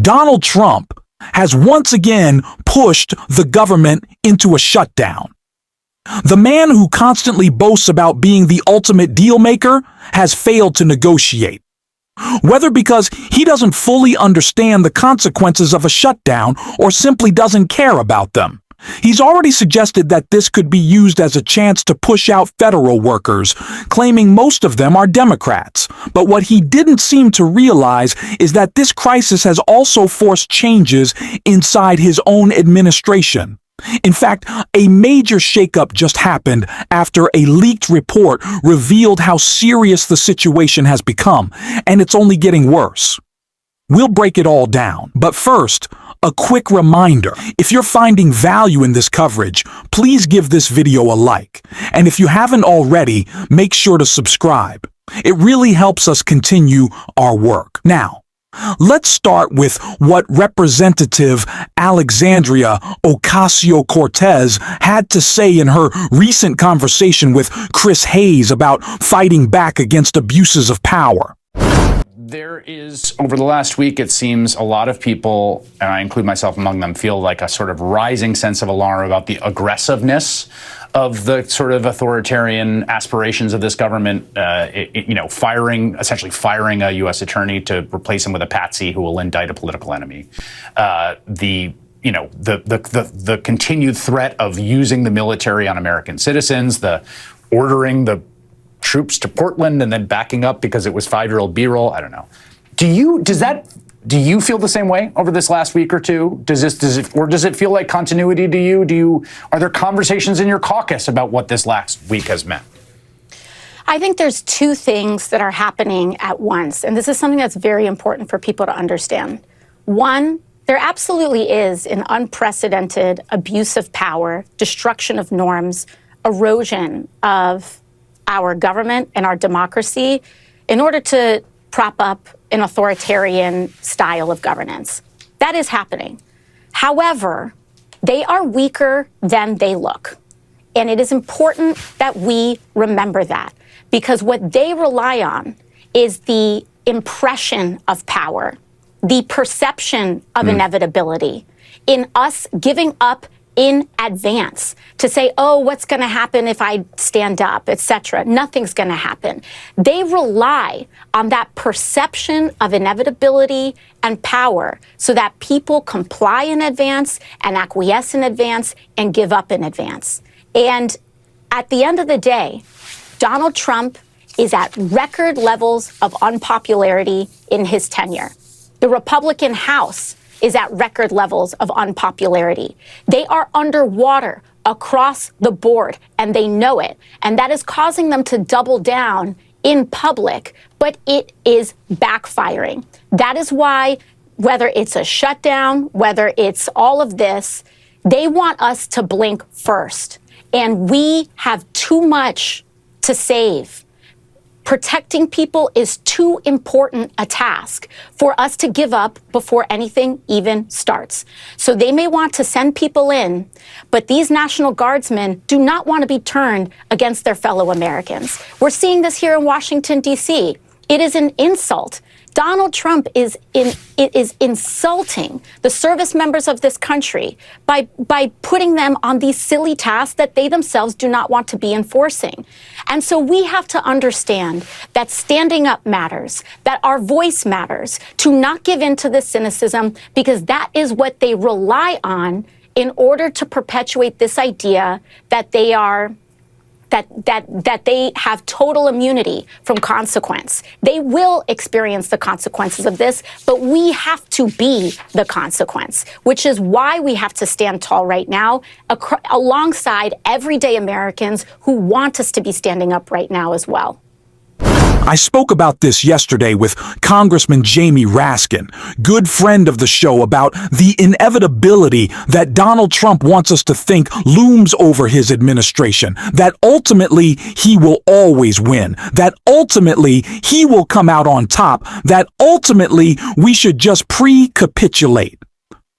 Donald Trump has once again pushed the government into a shutdown. The man who constantly boasts about being the ultimate deal maker has failed to negotiate. Whether because he doesn't fully understand the consequences of a shutdown or simply doesn't care about them. He's already suggested that this could be used as a chance to push out federal workers, claiming most of them are Democrats. But what he didn't seem to realize is that this crisis has also forced changes inside his own administration. In fact, a major shakeup just happened after a leaked report revealed how serious the situation has become, and it's only getting worse. We'll break it all down, but first, a quick reminder. If you're finding value in this coverage, please give this video a like. And if you haven't already, make sure to subscribe. It really helps us continue our work. Now, let's start with what Representative Alexandria Ocasio-Cortez had to say in her recent conversation with Chris Hayes about fighting back against abuses of power. There is, over the last week, it seems a lot of people, and I include myself among them, feel like a sort of rising sense of alarm about the aggressiveness of the sort of authoritarian aspirations of this government, essentially firing a U.S. attorney to replace him with a patsy who will indict a political enemy. The continued threat of using the military on American citizens, the ordering the troops to Portland and then backing up because it was 5-year-old B-roll. I don't know. Do you feel the same way over this last week or two? Does it feel like continuity to you? Are there conversations in your caucus about what this last week has meant? I think there's two things that are happening at once, and this is something that's very important for people to understand. One, there absolutely is an unprecedented abuse of power, destruction of norms, erosion of our government and our democracy in order to prop up an authoritarian style of governance. That is happening. However, they are weaker than they look. And it is important that we remember that, because what they rely on is the impression of power, the perception of inevitability, in us giving up in advance to say, oh, what's going to happen if I stand up, etc. Nothing's going to happen. They rely on that perception of inevitability and power so that people comply in advance and acquiesce in advance and give up in advance. And at the end of the day, Donald Trump is at record levels of unpopularity in his tenure. The Republican House is at record levels of unpopularity. They are underwater across the board, and they know it. And that is causing them to double down in public, but it is backfiring. That is why, whether it's a shutdown, whether it's all of this, they want us to blink first. And we have too much to save. Protecting people is too important a task for us to give up before anything even starts. So they may want to send people in, but these National Guardsmen do not want to be turned against their fellow Americans. We're seeing this here in Washington, D.C. It is an insult. Donald Trump is insulting the service members of this country by putting them on these silly tasks that they themselves do not want to be enforcing. And so we have to understand that standing up matters, that our voice matters, to not give in to this cynicism, because that is what they rely on in order to perpetuate this idea that they are that they have total immunity from consequence. They will experience the consequences of this, but we have to be the consequence, which is why we have to stand tall right now alongside everyday Americans who want us to be standing up right now as well. I spoke about this yesterday with Congressman Jamie Raskin, good friend of the show, about the inevitability that Donald Trump wants us to think looms over his administration, that ultimately he will always win, that ultimately he will come out on top, that ultimately we should just pre-capitulate.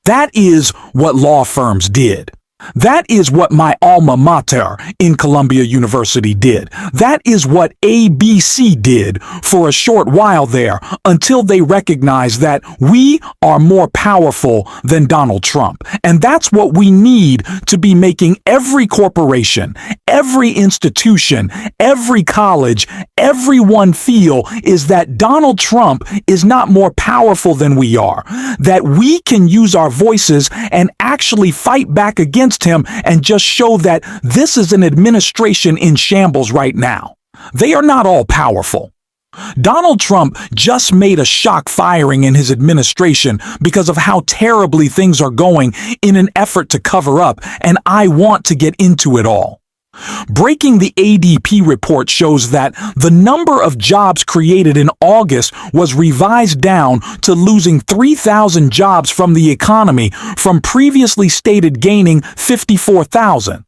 That is what law firms did. That is what my alma mater in Columbia University did. That is what ABC did for a short while there until they recognized that we are more powerful than Donald Trump. And that's what we need to be making every corporation, every institution, every college, everyone feel is that Donald Trump is not more powerful than we are, that we can use our voices and actually fight back against him and just show that this is an administration in shambles right now. They are not all powerful. Donald Trump just made a shock firing in his administration because of how terribly things are going in an effort to cover up, and I want to get into it all. Breaking the ADP report shows that the number of jobs created in August was revised down to losing 3,000 jobs from the economy from previously stated gaining 54,000.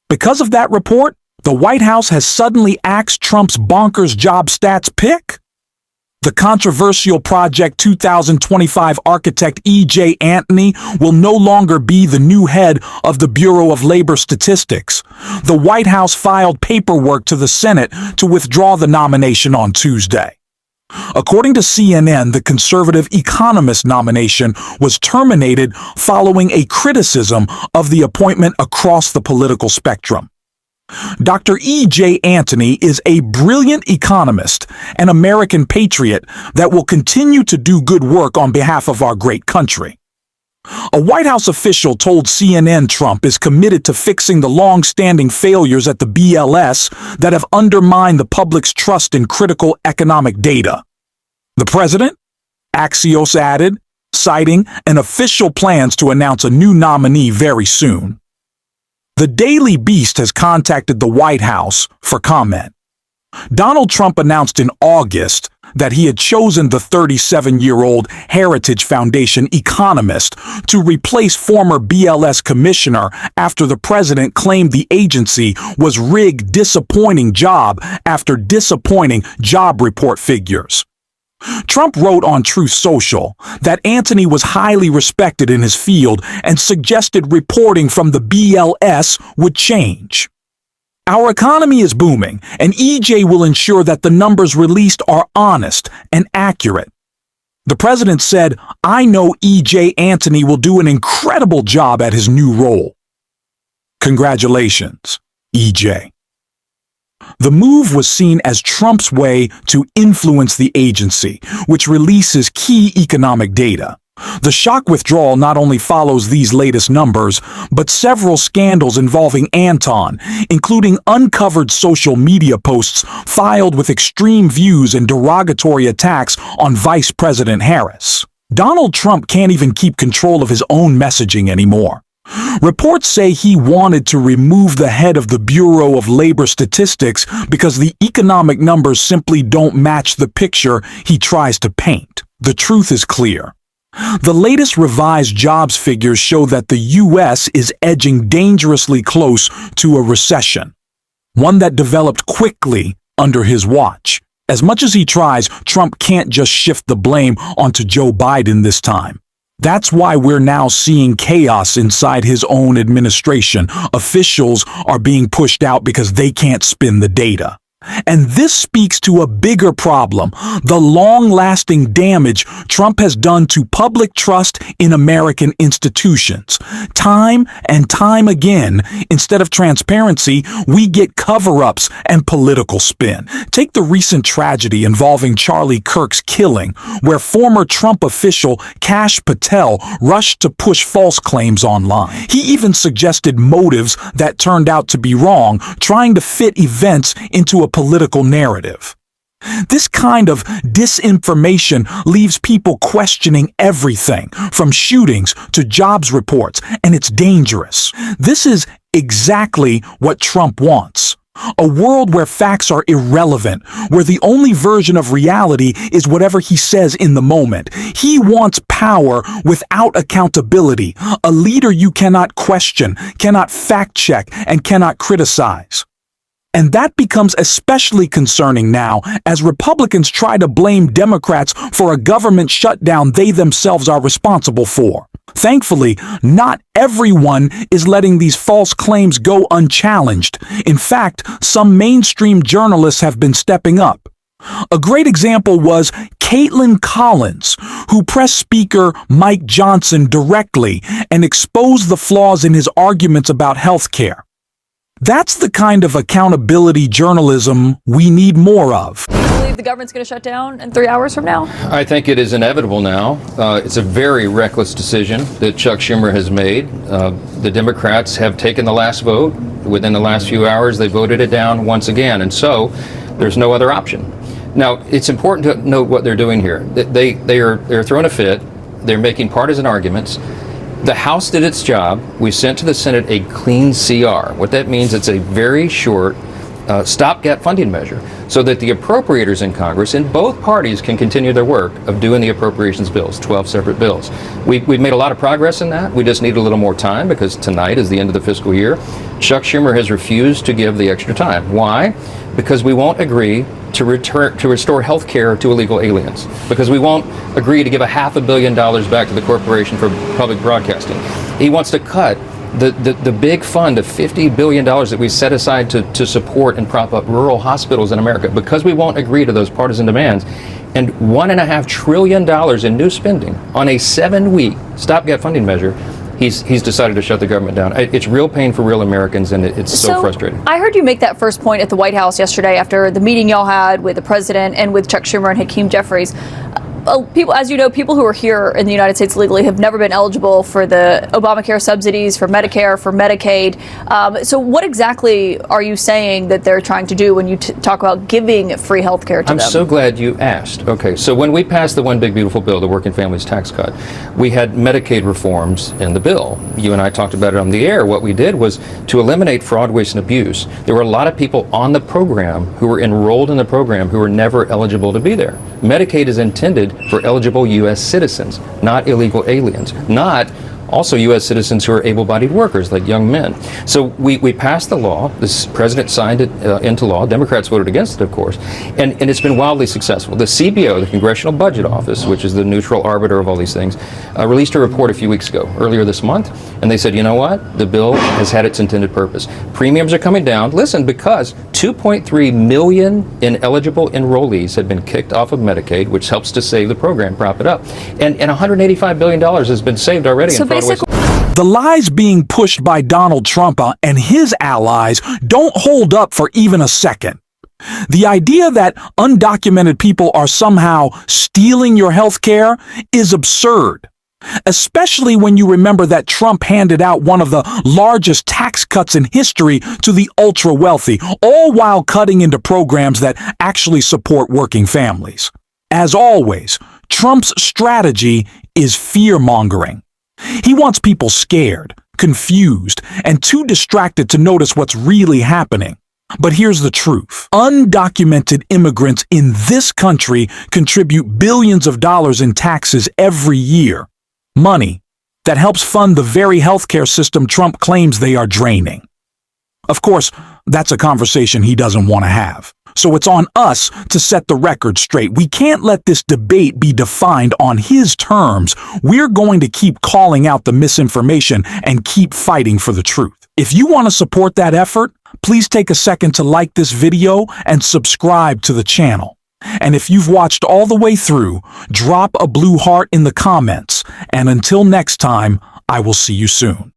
Because of that report, the White House has suddenly axed Trump's bonkers job stats pick. The controversial Project 2025 architect E.J. Antony will no longer be the new head of the Bureau of Labor Statistics. The White House filed paperwork to the Senate to withdraw the nomination on Tuesday. According to CNN, the conservative economist nomination was terminated following a criticism of the appointment across the political spectrum. Dr. E.J. Antony is a brilliant economist, an American patriot that will continue to do good work on behalf of our great country. A White House official told CNN Trump is committed to fixing the long-standing failures at the BLS that have undermined the public's trust in critical economic data. The president? Axios added, citing an official plans to announce a new nominee very soon. The Daily Beast has contacted the White House for comment. Donald Trump announced in August that he had chosen the 37-year-old Heritage Foundation economist to replace former BLS commissioner after the president claimed the agency was rigged disappointing job after disappointing job report figures. Trump wrote on Truth Social that Antony was highly respected in his field and suggested reporting from the BLS would change. Our economy is booming, and EJ will ensure that the numbers released are honest and accurate. The president said, "I know EJ Antony will do an incredible job at his new role." Congratulations, EJ. The move was seen as Trump's way to influence the agency, which releases key economic data. The shock withdrawal not only follows these latest numbers, but several scandals involving Anton, including uncovered social media posts filed with extreme views and derogatory attacks on Vice President Harris. Donald Trump can't even keep control of his own messaging anymore. Reports say he wanted to remove the head of the Bureau of Labor Statistics because the economic numbers simply don't match the picture he tries to paint. The truth is clear. The latest revised jobs figures show that the U.S. is edging dangerously close to a recession, one that developed quickly under his watch. As much as he tries, Trump can't just shift the blame onto Joe Biden this time. That's why we're now seeing chaos inside his own administration. Officials are being pushed out because they can't spin the data. And this speaks to a bigger problem, the long-lasting damage Trump has done to public trust in American institutions. Time and time again, instead of transparency, we get cover-ups and political spin. Take the recent tragedy involving Charlie Kirk's killing, where former Trump official Kash Patel rushed to push false claims online. He even suggested motives that turned out to be wrong, trying to fit events into a political narrative. This kind of disinformation leaves people questioning everything, from shootings to jobs reports, and it's dangerous. This is exactly what Trump wants. A world where facts are irrelevant, where the only version of reality is whatever he says in the moment. He wants power without accountability, a leader you cannot question, cannot fact-check, and cannot criticize. And that becomes especially concerning now as Republicans try to blame Democrats for a government shutdown they themselves are responsible for. Thankfully, not everyone is letting these false claims go unchallenged. In fact, some mainstream journalists have been stepping up. A great example was Caitlin Collins, who pressed Speaker Mike Johnson directly and exposed the flaws in his arguments about health care. That's the kind of accountability journalism we need more of. Do you believe the government's going to shut down in 3 hours from now? I think it is inevitable now. It's a very reckless decision that Chuck Schumer has made. The Democrats have taken the last vote. Within the last few hours, they voted it down once again, and so there's no other option. Now, it's important to note what they're doing here. They're throwing a fit. They're making partisan arguments. The House did its job. We sent to the Senate a clean CR. What that means, it's a very short stopgap funding measure so that the appropriators in Congress in both parties can continue their work of doing the appropriations bills, 12 separate bills. We've made a lot of progress in that. We just need a little more time because tonight is the end of the fiscal year. Chuck Schumer has refused to give the extra time. Why? Because we won't agree to restore health care to illegal aliens, because we won't agree to give $500 million back to the Corporation for Public Broadcasting. He wants to cut the big fund of $50 billion that we set aside to support and prop up rural hospitals in America, because we won't agree to those partisan demands. And $1.5 trillion in new spending on a 7-week stopgap funding measure. He's decided to shut the government down. It's real pain for real Americans, and it's so frustrating. I heard you make that first point at the White House yesterday after the meeting y'all had with the president and with Chuck Schumer and Hakeem Jeffries. People, as you know, people who are here in the United States legally have never been eligible for the Obamacare subsidies, for Medicare, for Medicaid. So what exactly are you saying that they're trying to do when you talk about giving free health care to them? I'm so glad you asked. Okay, so when we passed the One Big Beautiful Bill, the Working Families Tax Cut, we had Medicaid reforms in the bill. You and I talked about it on the air. What we did was to eliminate fraud, waste, and abuse. There were a lot of people on the program who were enrolled in the program who were never eligible to be there. Medicaid is intended for eligible U.S. citizens, not illegal aliens, not also U.S. citizens who are able-bodied workers, like young men. So we passed the law. The president signed it into law. Democrats voted against it, of course, and it's been wildly successful. The CBO, the Congressional Budget Office, which is the neutral arbiter of all these things, released a report a few weeks ago, earlier this month, and they said, you know what? The bill has had its intended purpose. Premiums are coming down, listen, because 2.3 million ineligible enrollees have been kicked off of Medicaid, which helps to save the program, prop it up. And $185 billion has been saved already in fraud. The lies being pushed by Donald Trump and his allies don't hold up for even a second. The idea that undocumented people are somehow stealing your health care is absurd, especially when you remember that Trump handed out one of the largest tax cuts in history to the ultra-wealthy, all while cutting into programs that actually support working families. As always, Trump's strategy is fear-mongering. He wants people scared, confused, and too distracted to notice what's really happening. But here's the truth. Undocumented immigrants in this country contribute billions of dollars in taxes every year. Money that helps fund the very healthcare system Trump claims they are draining. Of course, that's a conversation he doesn't want to have. So it's on us to set the record straight. We can't let this debate be defined on his terms. We're going to keep calling out the misinformation and keep fighting for the truth. If you want to support that effort, please take a second to like this video and subscribe to the channel. And if you've watched all the way through, drop a blue heart in the comments. And until next time, I will see you soon.